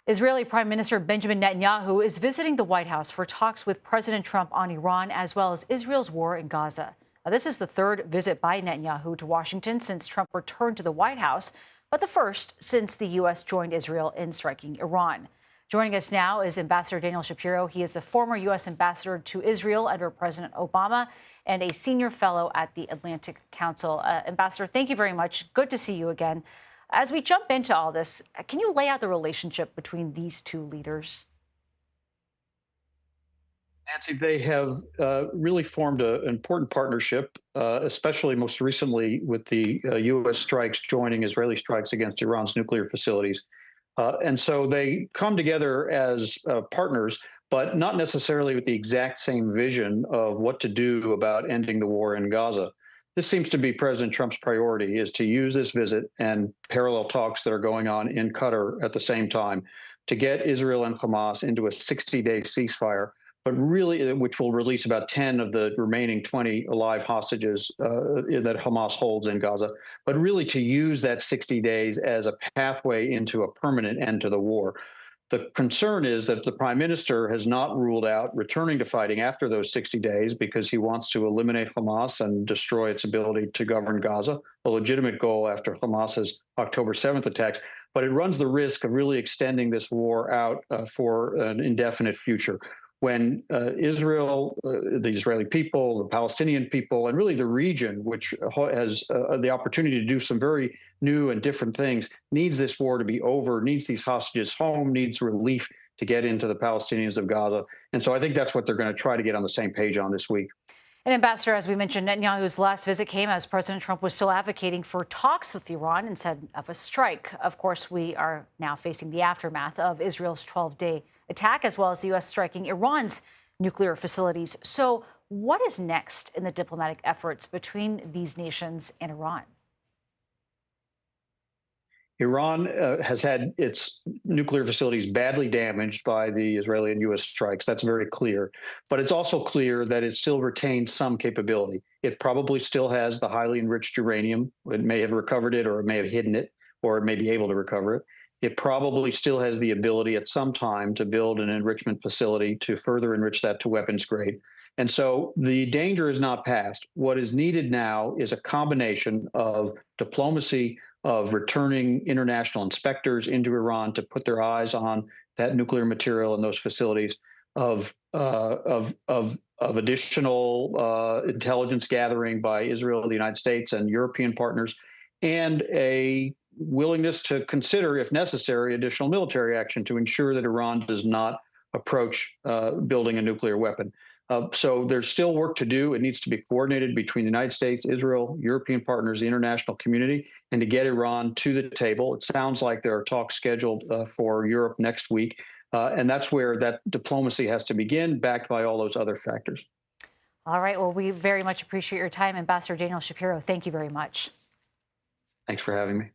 Israeli Prime Minister Benjamin Netanyahu is visiting the White House for talks with President Trump on Iran, as well as Israel's war in Gaza. Now, this is the third visit by Netanyahu to Washington since Trump returned to the White House, but the first since the U.S. joined Israel in striking Iran. Joining us now is Ambassador Daniel Shapiro. He is the former U.S. ambassador to Israel under President Obama and a senior fellow at the Atlantic Council. Ambassador, thank you very much. Good to see you again. As we jump into all this, can you lay out the relationship between these two leaders? Nancy, they have really formed an important partnership, especially most recently with the U.S. strikes joining Israeli strikes against Iran's nuclear facilities. And so they come together as partners, but not necessarily with the exact same vision of what to do about ending the war in Gaza. This seems to be President Trump's priority, is to use this visit and parallel talks that are going on in Qatar at the same time to get Israel and Hamas into a 60-day ceasefire, but really, which will release about 10 of the remaining 20 alive hostages that Hamas holds in Gaza, but really to use that 60 days as a pathway into a permanent end to the war. The concern is that the prime minister has not ruled out returning to fighting after those 60 days because he wants to eliminate Hamas and destroy its ability to govern Gaza, a legitimate goal after Hamas's October 7th attacks. But it runs the risk of really extending this war out for an indefinite future. When Israel, the Israeli people, the Palestinian people, and really the region, which has the opportunity to do some very new and different things, needs this war to be over, needs these hostages home, needs relief to get into the Palestinians of Gaza. And so I think that's what they're going to try to get on the same page on this week. And Ambassador, as we mentioned, Netanyahu's last visit came as President Trump was still advocating for talks with Iran instead of a strike. Of course, we are now facing the aftermath of Israel's 12-day attack, as well as the U.S. striking Iran's nuclear facilities. So what is next in the diplomatic efforts between these nations and Iran? Iran has had its nuclear facilities badly damaged by the Israeli and U.S. strikes. That's very clear. But it's also clear that it still retains some capability. It probably still has the highly enriched uranium. It may have recovered it, or it may have hidden it, or it may be able to recover it. It probably still has the ability at some time to build an enrichment facility to further enrich that to weapons grade. And so the danger is not past. What is needed now is a combination of diplomacy, of returning international inspectors into Iran to put their eyes on that nuclear material in those facilities, of additional intelligence gathering by Israel, the United States, and European partners, and a willingness to consider, if necessary, additional military action to ensure that Iran does not approach building a nuclear weapon. So there's still work to do. It needs to be coordinated between the United States, Israel, European partners, the international community, and to get Iran to the table. It sounds like there are talks scheduled for Europe next week. And that's where that diplomacy has to begin, backed by all those other factors. All right. Well, we very much appreciate your time, Ambassador Daniel Shapiro. Thank you very much. Thanks for having me.